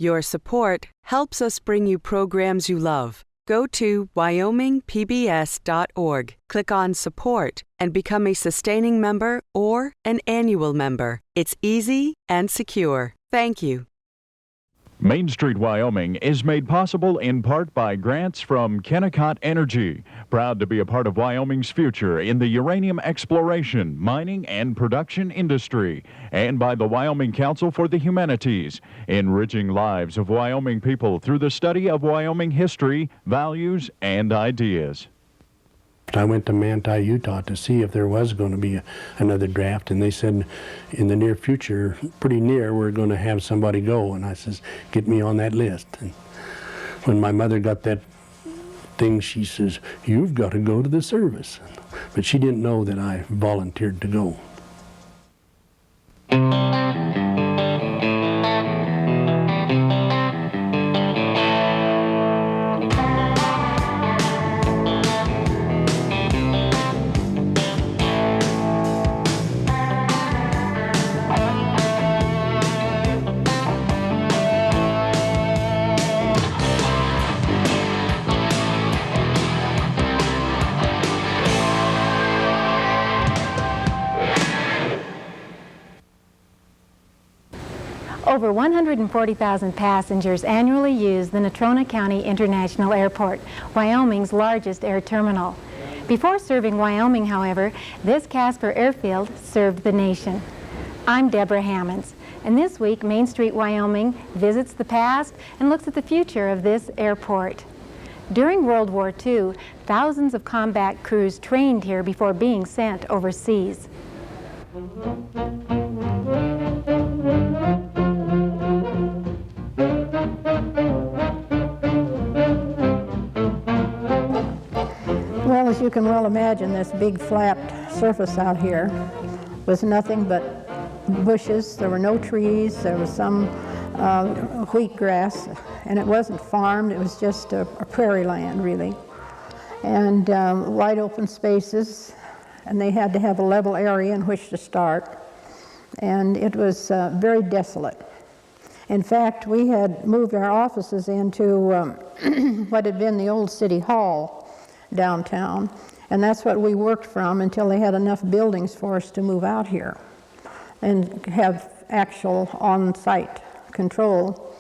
Your support helps us bring you programs you love. Go to wyomingpbs.org, click on Support, and become a sustaining member or an annual member. It's easy and secure. Thank you. Main Street, Wyoming is made possible in part by grants from Kennecott Energy, proud to be a part of Wyoming's future in the uranium exploration, mining, and production industry, and by the Wyoming Council for the Humanities, enriching lives of Wyoming people through the study of Wyoming history, values, and ideas. I went to Manti, Utah to see if there was going to be another draft, and they said in the near future, pretty near, we're going to have somebody go. And I says, get me on that list. And when my mother got that thing, she says, you've got to go to the service. But she didn't know that I volunteered to go. Over 140,000 passengers annually use the Natrona County International Airport, Wyoming's largest air terminal. Before serving Wyoming, however, this Casper airfield served the nation. I'm Deborah Hammonds, and this week Main Street, Wyoming visits the past and looks at the future of this airport. During World War II, thousands of combat crews trained here before being sent overseas. Well, as you can well imagine, this big flat surface out here was nothing but bushes. There were no trees. There was some wheat grass, and it wasn't farmed. It was just a prairie land, really, and wide open spaces, and they had to have a level area in which to start, and it was very desolate. In fact, we had moved our offices into what had been the old city hall downtown, and that's what we worked from until they had enough buildings for us to move out here and have actual on-site control.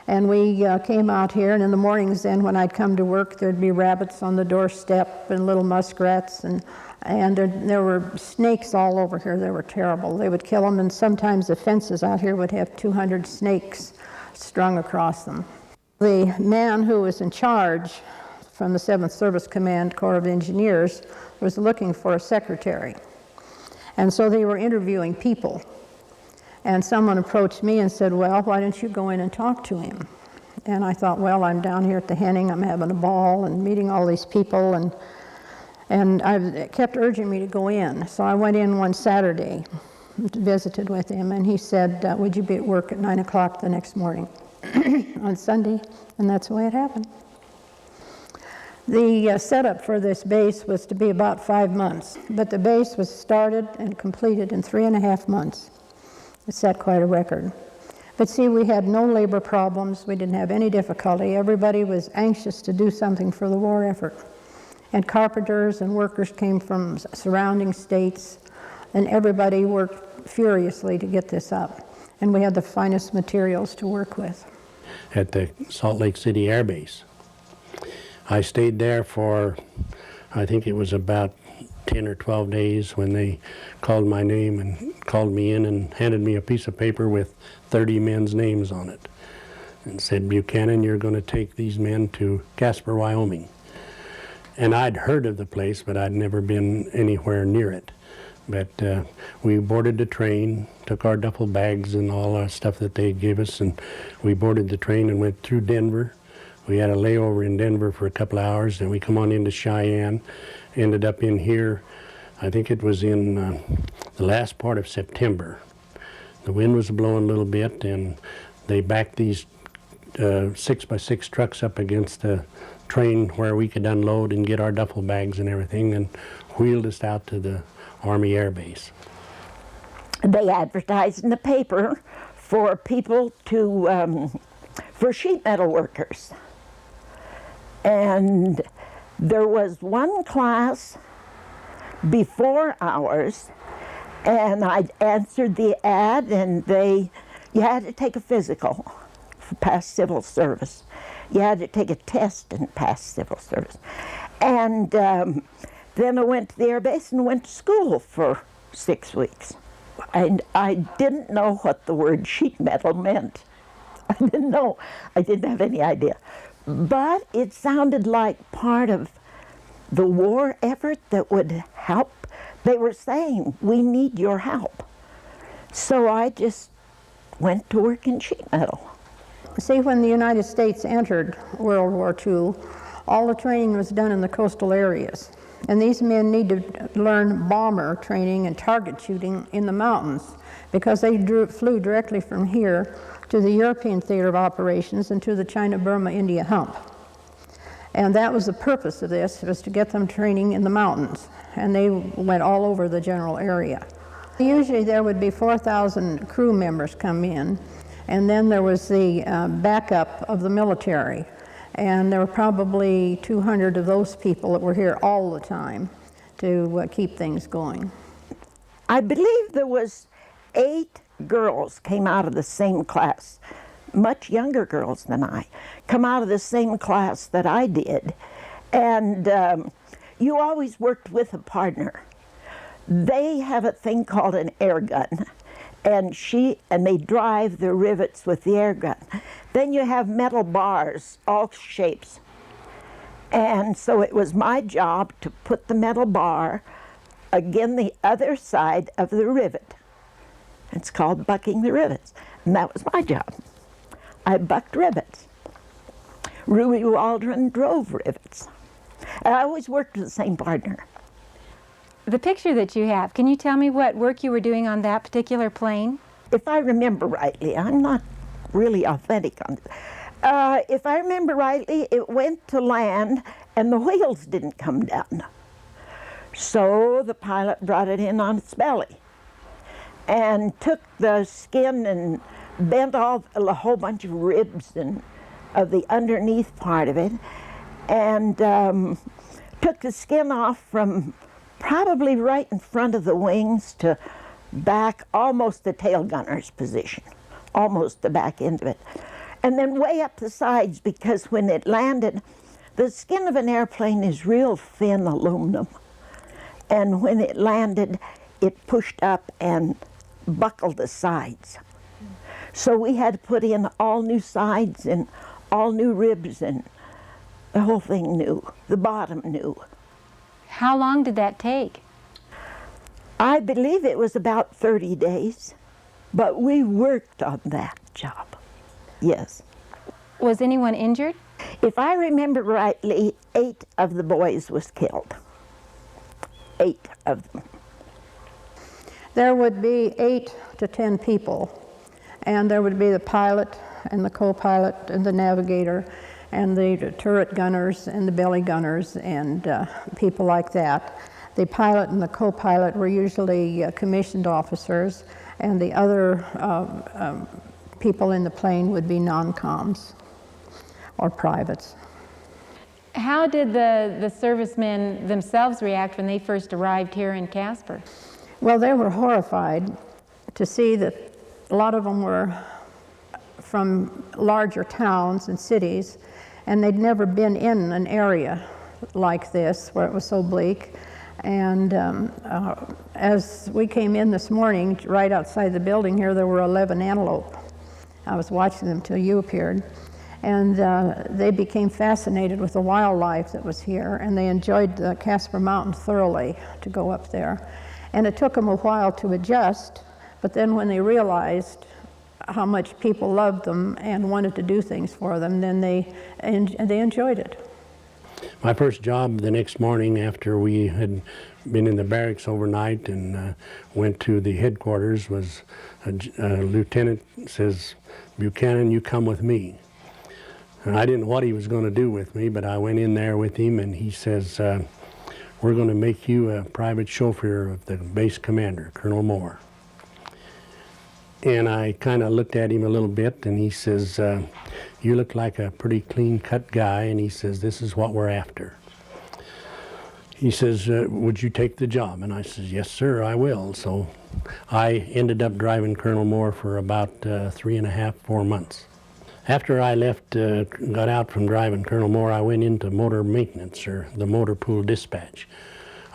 And we came out here, and in the mornings then when I'd come to work, there'd be rabbits on the doorstep and little muskrats, and there were snakes all over here. They were terrible. They would kill them, and sometimes the fences out here would have 200 snakes strung across them. The man who was in charge from the 7th Service Command Corps of Engineers was looking for a secretary. And so they were interviewing people. And someone approached me and said, well, why don't you go in and talk to him? And I thought, well, I'm down here at the Henning, I'm having a ball and meeting all these people, and I kept urging me to go in. So I went in one Saturday, visited with him, and he said, would you be at work at 9 o'clock the next morning on Sunday? And that's the way it happened. The setup for this base was to be about 5 months, but the base was started and completed in 3.5 months. It set quite a record. But see, we had no labor problems. We didn't have any difficulty. Everybody was anxious to do something for the war effort. And carpenters and workers came from surrounding states, and everybody worked furiously to get this up. And we had the finest materials to work with. At the Salt Lake City Air Base. I stayed there for, I think it was about 10 or 12 days when they called my name and called me in and handed me a piece of paper with 30 men's names on it and said, Buchanan, you're going to take these men to Casper, Wyoming. And I'd heard of the place, but I'd never been anywhere near it. But we boarded the train, took our duffel bags and all our stuff that they gave us, and we boarded the train and went through Denver. We had a layover in Denver for a couple of hours, and we come on into Cheyenne, ended up in here, I think it was in the last part of September. The wind was blowing a little bit, and they backed these 6x6 trucks up against the train where we could unload and get our duffel bags and everything, and wheeled us out to the Army Air Base. They advertised in the paper for people to for sheet metal workers. And there was one class before ours, and I answered the ad, and you had to take a physical for pass civil service. You had to take a test and pass civil service. And then I went to the air base and went to school for 6 weeks. And I didn't know what the word sheet metal meant. I didn't know. I didn't have any idea. But it sounded like part of the war effort that would help. They were saying, we need your help. So I just went to work in sheet metal. See, when the United States entered World War II, all the training was done in the coastal areas. And these men needed to learn bomber training and target shooting in the mountains, because they flew directly from here to the European theater of operations and to the China-Burma-India hump. And that was the purpose of this, was to get them training in the mountains. And they went all over the general area. Usually there would be 4,000 crew members come in, and then there was the backup of the military. And there were probably 200 of those people that were here all the time to keep things going. I believe there was 8 girls came out of the same class, much younger girls than I, come out of the same class that I did. And you always worked with a partner. They have a thing called an air gun, and they drive the rivets with the air gun. Then you have metal bars, all shapes. And so it was my job to put the metal bar against the other side of the rivet. It's called bucking the rivets, and that was my job. I bucked rivets. Ruby Waldron drove rivets. And I always worked with the same partner. The picture that you have, can you tell me what work you were doing on that particular plane? If I remember rightly, I'm not really authentic on this. If I remember rightly, it went to land and the wheels didn't come down. So the pilot brought it in on its belly and took the skin and bent off a whole bunch of ribs and of the underneath part of it, and took the skin off from probably right in front of the wings to back almost the tail gunner's position, almost the back end of it. And then way up the sides, because when it landed, the skin of an airplane is real thin aluminum. And when it landed, it pushed up and buckled the sides. So we had to put in all new sides and all new ribs, and the whole thing new, the bottom new. How long did that take? I believe it was about 30 days, but we worked on that job, yes. Was anyone injured? If I remember rightly, 8 of the boys was killed. 8 of them. There would be 8 to 10 people, and there would be the pilot and the co-pilot and the navigator and the turret gunners and the belly gunners and people like that. The pilot and the co-pilot were usually commissioned officers, and the other people in the plane would be non-coms or privates. How did the servicemen themselves react when they first arrived here in Casper? Well, they were horrified to see that a lot of them were from larger towns and cities, and they'd never been in an area like this where it was so bleak. And as we came in this morning, right outside the building here, there were 11 antelope. I was watching them till you appeared. And they became fascinated with the wildlife that was here, and they enjoyed the Casper Mountain thoroughly to go up there. And it took them a while to adjust, but then when they realized how much people loved them and wanted to do things for them, then they enjoyed it. My first job the next morning after we had been in the barracks overnight and went to the headquarters was a lieutenant says, "Buchanan, you come with me." And I didn't know what he was going to do with me, but I went in there with him, and he says, "We're going to make you a private chauffeur of the base commander, Colonel Moore." And I kind of looked at him a little bit, and he says, you look like a pretty clean-cut guy, and he says, this is what we're after. He says, would you take the job? And I says, yes, sir, I will. So I ended up driving Colonel Moore for about 3.5, 4 months. After I left, got out from driving Colonel Moore, I went into motor maintenance, or the motor pool dispatch.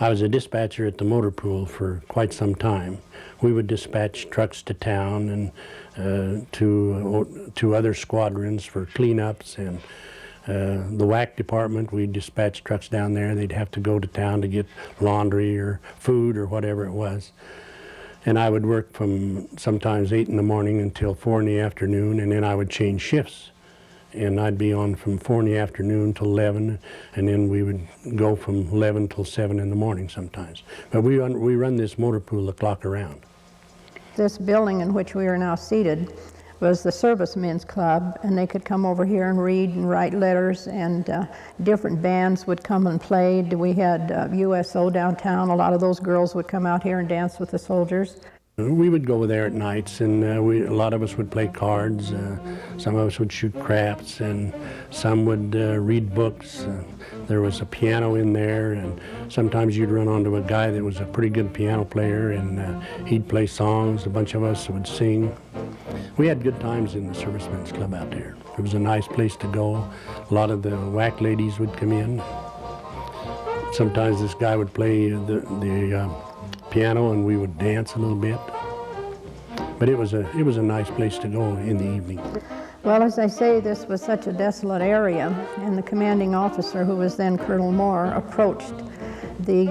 I was a dispatcher at the motor pool for quite some time. We would dispatch trucks to town and to other squadrons for cleanups, and the WWII department, we dispatched trucks down there. They'd have to go to town to get laundry or food or whatever it was. And I would work from sometimes 8 in the morning until 4 in the afternoon, and then I would change shifts. And I'd be on from 4 in the afternoon till 11, and then we would go from 11 till 7 in the morning sometimes. But we run this motor pool the clock around. This building in which we are now seated was the Servicemen's Club, and they could come over here and read and write letters, and different bands would come and play. We had USO downtown. A lot of those girls would come out here and dance with the soldiers. We would go there at nights, and a lot of us would play cards. Some of us would shoot craps, and some would read books. There was a piano in there, and sometimes you'd run onto a guy that was a pretty good piano player, and he'd play songs. A bunch of us would sing. We had good times in the Servicemen's Club out there. It was a nice place to go. A lot of the WWII ladies would come in. Sometimes this guy would play the piano, and we would dance a little bit. But it was a nice place to go in the evening. Well, as I say, this was such a desolate area, and the commanding officer, who was then Colonel Moore, approached the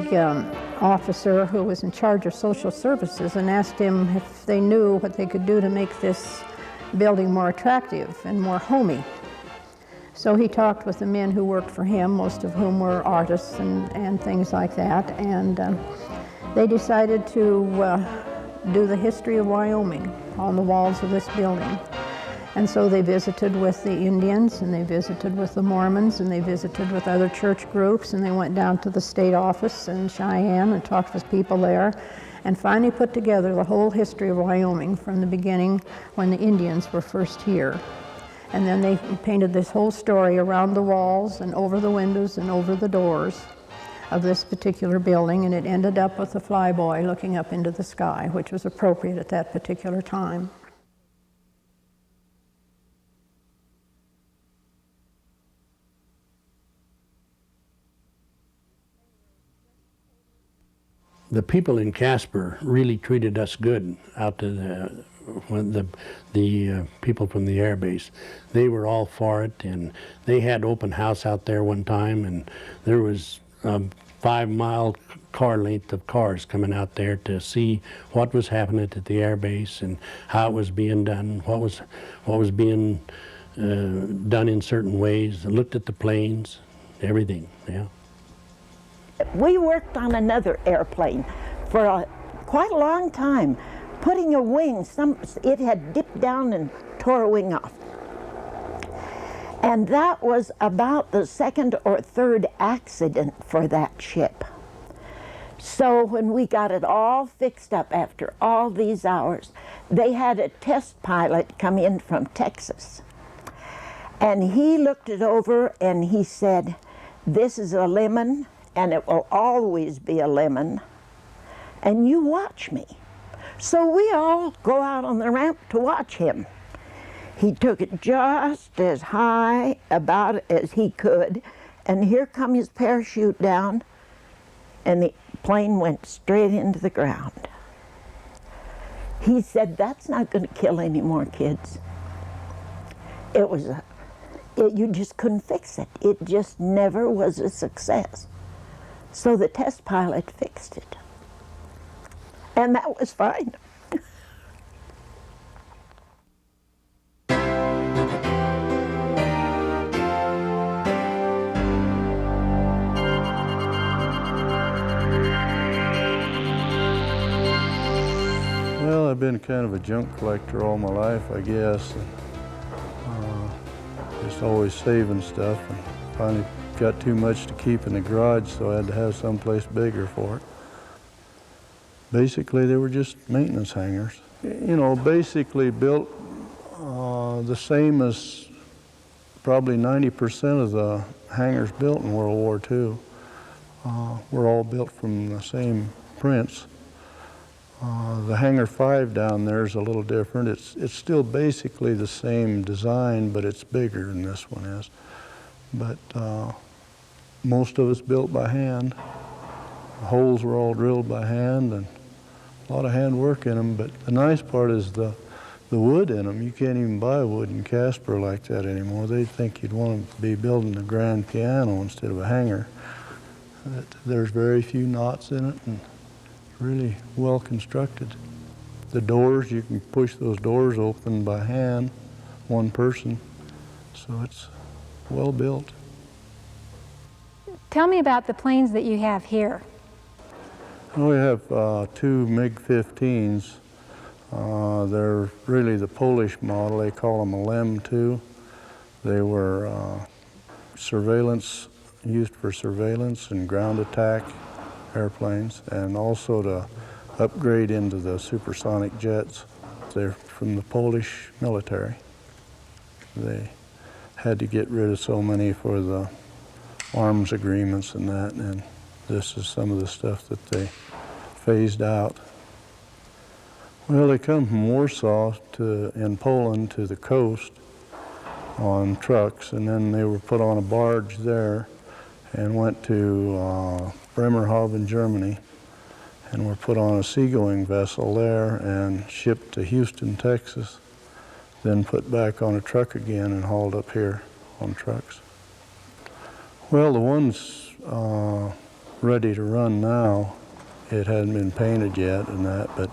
officer who was in charge of social services and asked him if they knew what they could do to make this building more attractive and more homey. So he talked with the men who worked for him, most of whom were artists and things like that, and they decided to do the history of Wyoming on the walls of this building. And so they visited with the Indians, and they visited with the Mormons, and they visited with other church groups, and they went down to the state office in Cheyenne and talked with people there, and finally put together the whole history of Wyoming from the beginning when the Indians were first here. And then they painted this whole story around the walls and over the windows and over the doors of this particular building, and it ended up with a flyboy looking up into the sky, which was appropriate at that particular time. The people in Casper really treated us good out to the people from the air base. They were all for it, and they had open house out there one time, and there was 5-mile car length of cars coming out there to see what was happening at the air base and how it was being done, what was being done in certain ways. They looked at the planes, everything, yeah. We worked on another airplane for quite a long time, putting a wing. It had dipped down and tore a wing off. And that was about the 2nd or 3rd accident for that ship. So when we got it all fixed up after all these hours, they had a test pilot come in from Texas. And he looked it over and he said, "This is a lemon, and it will always be a lemon, and you watch me." So we all go out on the ramp to watch him. He took it just as high about as he could, and here come his parachute down, and the plane went straight into the ground. He said, "That's not going to kill any more kids." You just couldn't fix it. It just never was a success. So the test pilot fixed it. And that was fine. Well, I've been kind of a junk collector all my life, I guess. Just always saving stuff, and finally got too much to keep in the garage, so I had to have someplace bigger for it. Basically, they were just maintenance hangers. you know, basically built the same as probably 90% of the hangars built in World War II. Were all built from the same prints. The Hangar 5 down there is a little different. It's still basically the same design, but it's bigger than this one is. But most of it's built by hand. The holes were all drilled by hand, and a lot of hand work in them. But the nice part is the wood in them. You can't even buy wood in Casper like that anymore. They'd think you'd want to be building a grand piano instead of a hangar. There's very few knots in it, and really well constructed. The doors, you can push those doors open by hand, one person, so it's well built. Tell me about the planes that you have here. We have two MiG-15s. They're really the Polish model. They call them a LEM-2. They were used for surveillance and ground attack airplanes, and also to upgrade into the supersonic jets. They're from the Polish military. They had to get rid of so many for the arms agreements and that, and this is some of the stuff that they phased out. Well, they come from Warsaw in Poland to the coast on trucks, and then they were put on a barge there and went to Bremerhaven, Germany, and were put on a seagoing vessel there and shipped to Houston, Texas, then put back on a truck again and hauled up here on trucks. Well, the one's ready to run now. It hadn't been painted yet and that, but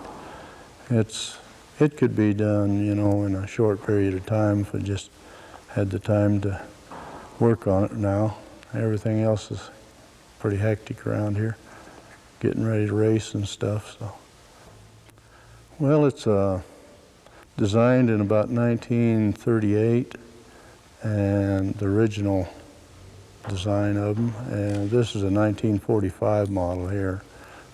it could be done, you know, in a short period of time if we just had the time to work on it now. Everything else is pretty hectic around here, getting ready to race and stuff. So, well, it's designed in about 1938, and the original design of them. And this is a 1945 model here.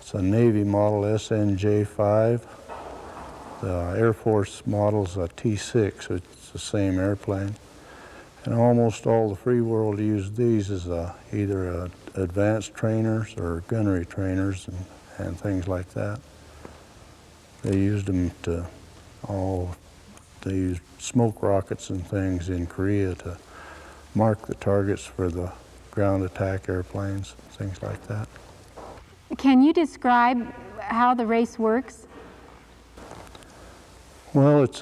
It's a Navy model SNJ-5. The Air Force model's a T-6, so it's the same airplane. And almost all the free world used these as either advanced trainers or gunnery trainers and things like that. They used them they used smoke rockets and things in Korea to mark the targets for the ground attack airplanes, things like that. Can you describe how the race works? Well, it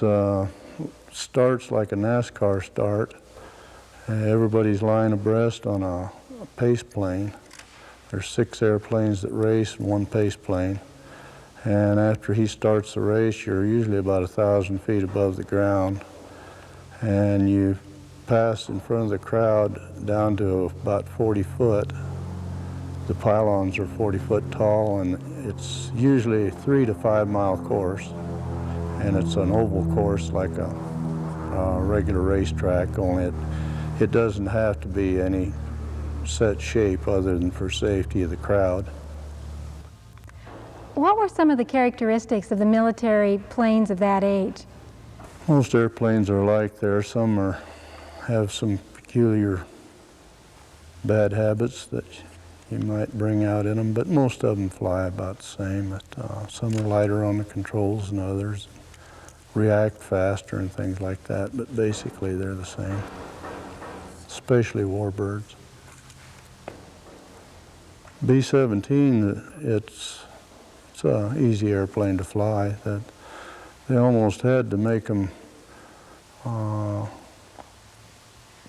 starts like a NASCAR start. Everybody's lying abreast on a pace plane. There's 6 airplanes that race and 1 pace plane. And after he starts the race, you're usually about 1,000 feet above the ground. And you pass in front of the crowd down to about 40 foot. The pylons are 40 foot tall, and it's usually a 3 to 5 mile course. And it's an oval course like a regular racetrack, only it doesn't have to be any set shape other than for safety of the crowd. What were some of the characteristics of the military planes of that age? Most airplanes are like there. Some have some peculiar bad habits that you might bring out in them, but most of them fly about the same. Some are lighter on the controls than others, react faster and things like that, but basically they're the same, especially warbirds. B-17, it's an easy airplane to fly. That they almost had to make them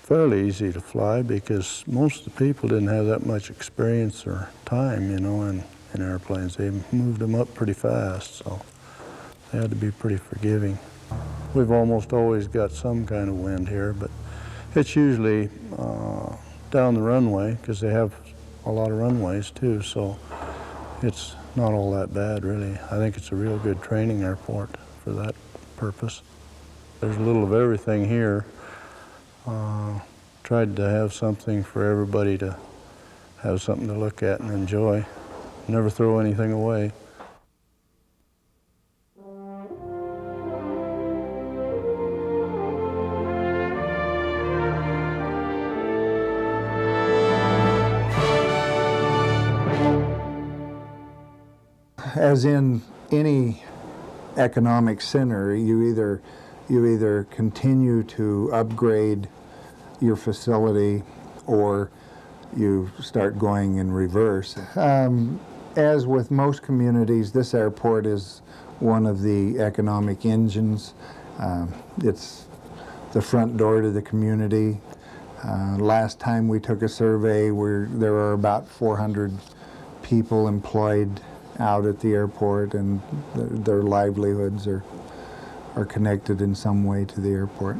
fairly easy to fly because most of the people didn't have that much experience or time, you know, in airplanes. They moved them up pretty fast, so they had to be pretty forgiving. We've almost always got some kind of wind here, but it's usually down the runway because they have a lot of runways too, so it's not all that bad really. I think it's a real good training airport for that purpose. There's a little of everything here. Tried to have something for everybody to have something to look at and enjoy. Never throw anything away. as in any economic center, you either continue to upgrade your facility or you start going in reverse. As with most communities, this airport is one of the economic engines. It's the front door to the community. Last time we took a survey, there were about 400 people employed out at the airport, and their livelihoods are connected in some way to the airport.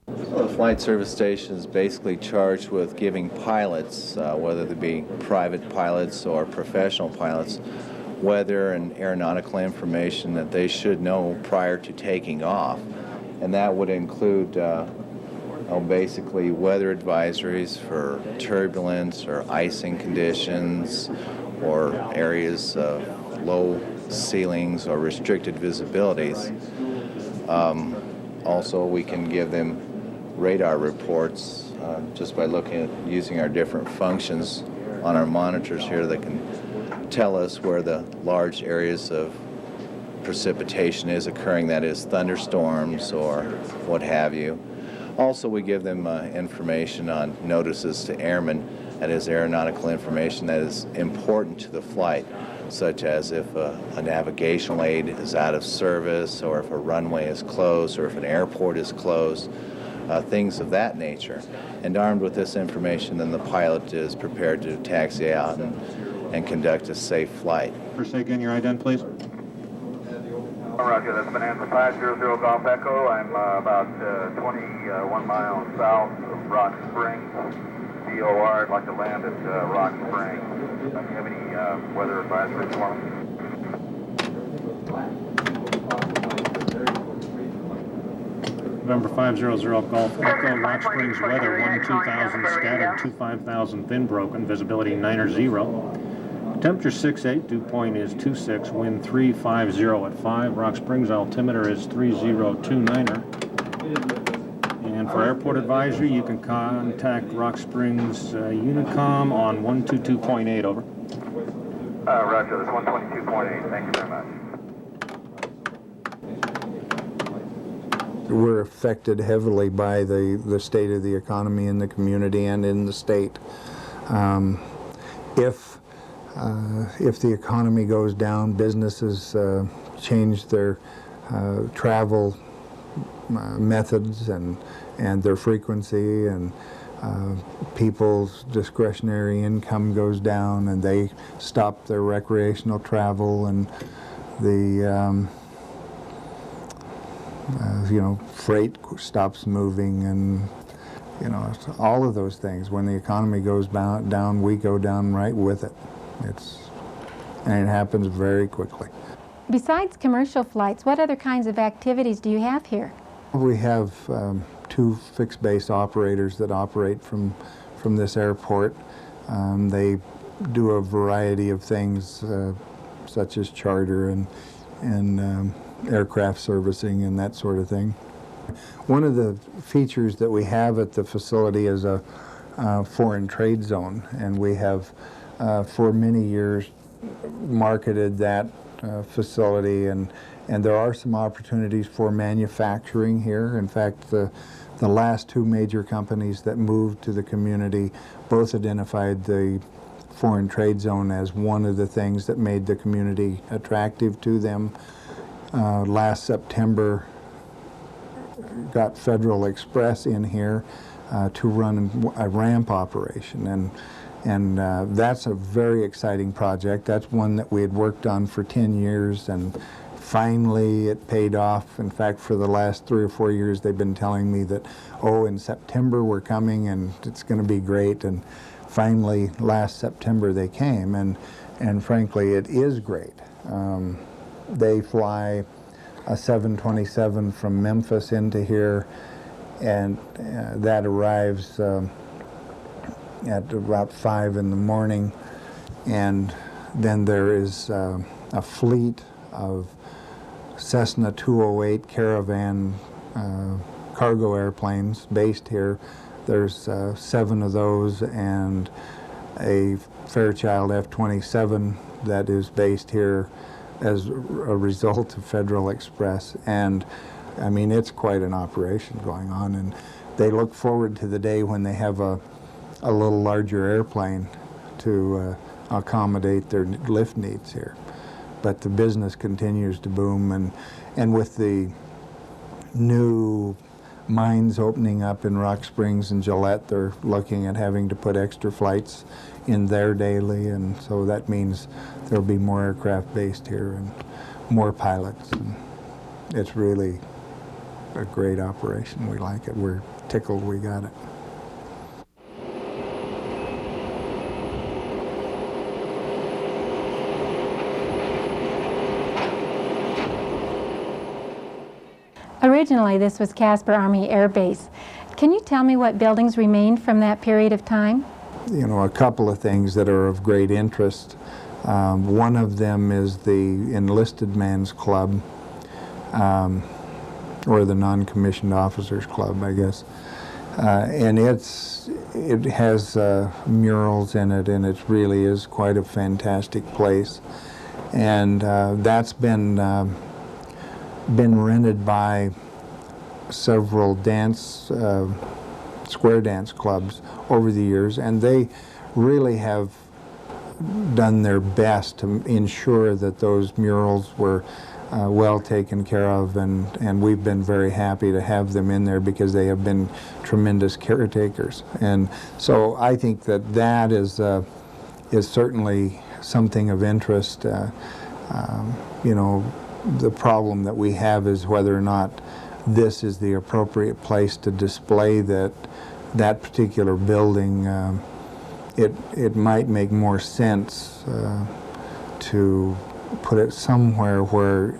Well, the flight service station is basically charged with giving pilots, whether they be private pilots or professional pilots, weather and aeronautical information that they should know prior to taking off. And that would include basically weather advisories for turbulence or icing conditions or areas of low ceilings or restricted visibilities. Also, we can give them radar reports just by looking at using our different functions on our monitors here that can tell us where the large areas of precipitation is occurring, that is thunderstorms or what have you. Also, we give them information on notices to airmen, that is aeronautical information that is important to the flight, such as if a navigational aid is out of service, or if a runway is closed, or if an airport is closed, things of that nature. And armed with this information, then the pilot is prepared to taxi out and conduct a safe flight. Say again your ident, please. Roger, that's Bonanza 500 Golf Echo. I'm about 21 miles south of Rock Springs. DOR, I'd like to land at Rock Springs. Do you have any weather advisory for me? November 500 Golf Echo, Rock Springs weather 1-2000 scattered, 2-5000 thin broken, visibility 9 or 0. Temperature 6.8, dew point is 2.6, wind 350 at 5. Rock Springs altimeter is 3029er. And for airport advisory, you can contact Rock Springs Unicom on 122.8, over. Roger, that's 122.8. Thank you very much. We're affected heavily by the state of the economy in the community and in the state. If the economy goes down, businesses change their travel methods and their frequency, and people's discretionary income goes down, and they stop their recreational travel, and the freight stops moving, and all of those things. When the economy goes down, we go down right with it. And it happens very quickly. Besides commercial flights, what other kinds of activities do you have here? We have 2 fixed base operators that operate from this airport. They do a variety of things such as charter and aircraft servicing and that sort of thing. One of the features that we have at the facility is a foreign trade zone, and we have for many years marketed that facility, and there are some opportunities for manufacturing here. In fact, the last 2 major companies that moved to the community both identified the foreign trade zone as one of the things that made the community attractive to them. Last September, got Federal Express in here to run a ramp operation, and that's a very exciting project. That's one that we had worked on for 10 years, and finally it paid off. In fact, for the last 3 or 4 years, they've been telling me that, in September we're coming and it's going to be great. And finally, last September they came, and frankly, it is great. They fly a 727 from Memphis into here, and that arrives at about 5 in the morning, and then there is a fleet of Cessna 208 Caravan cargo airplanes based here. There's 7 of those, and a Fairchild F-27 that is based here as a result of Federal Express. And I mean, it's quite an operation going on, and they look forward to the day when they have a little larger airplane to accommodate their lift needs here. But the business continues to boom, and with the new mines opening up in Rock Springs and Gillette, they're looking at having to put extra flights in there daily, and so that means there'll be more aircraft based here and more pilots. And it's really a great operation. We like it. We're tickled we got it. Originally, this was Casper Army Air Base. Can you tell me what buildings remained from that period of time? You know, a couple of things that are of great interest. One of them is the Enlisted Men's Club, or the Non-Commissioned Officers Club, I guess. And it has murals in it, and it really is quite a fantastic place. And that's been rented by several square dance clubs over the years, and they really have done their best to ensure that those murals were well taken care of, and we've been very happy to have them in there because they have been tremendous caretakers. And so I think that is certainly something of interest. You know, the problem that we have is whether or not this is the appropriate place to display that particular building. It might make more sense to put it somewhere where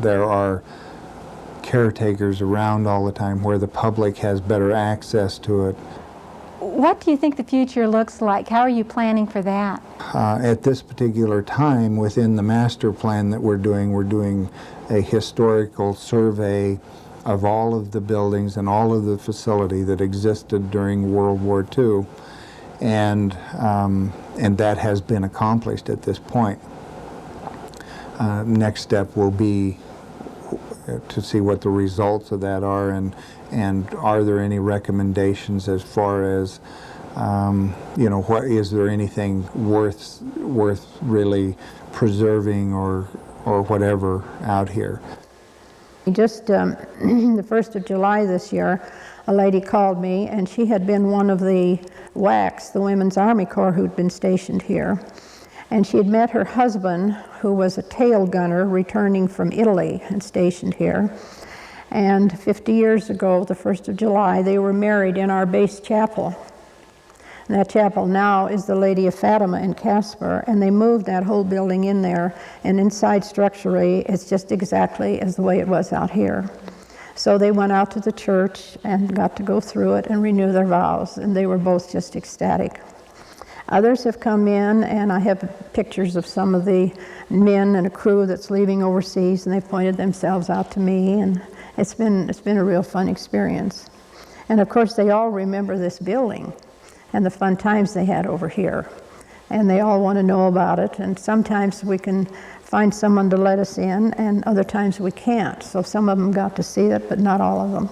there are caretakers around all the time, where the public has better access to it. What do you think the future looks like? How are you planning for that? At this particular time, within the master plan that we're doing a historical survey of all of the buildings and all of the facility that existed during World War II, and that has been accomplished at this point. Next step will be to see what the results of that are, and are there any recommendations as far as you know, what is there anything worth really preserving or whatever out here. Just the 1st of July this year, a lady called me, and she had been one of the WWII, the Women's Army Corps, who'd been stationed here. And she had met her husband, who was a tail gunner returning from Italy and stationed here. And 50 years ago, the 1st of July, they were married in our base chapel. And that chapel now is the Lady of Fatima in Casper, and they moved that whole building in there, and inside structurally, it's just exactly as the way it was out here. So they went out to the church and got to go through it and renew their vows, and they were both just ecstatic. Others have come in, and I have pictures of some of the men and a crew that's leaving overseas, and they pointed themselves out to me, and it's been a real fun experience. And of course, they all remember this building and the fun times they had over here. And they all want to know about it, and sometimes we can find someone to let us in, and other times we can't. So some of them got to see it, but not all of them.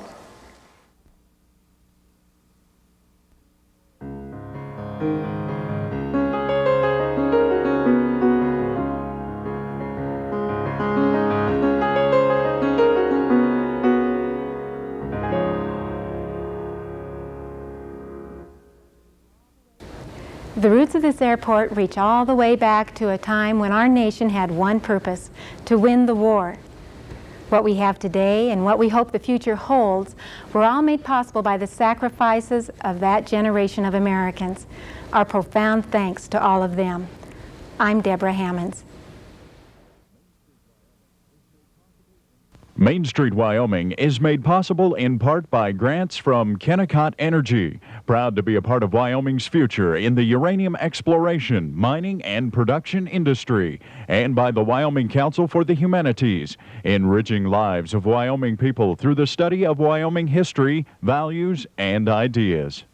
The roots of this airport reach all the way back to a time when our nation had one purpose: to win the war. What we have today and what we hope the future holds were all made possible by the sacrifices of that generation of Americans. Our profound thanks to all of them. I'm Deborah Hammonds. Main Street, Wyoming is made possible in part by grants from Kennecott Energy, proud to be a part of Wyoming's future in the uranium exploration, mining, and production industry, and by the Wyoming Council for the Humanities, enriching lives of Wyoming people through the study of Wyoming history, values, and ideas.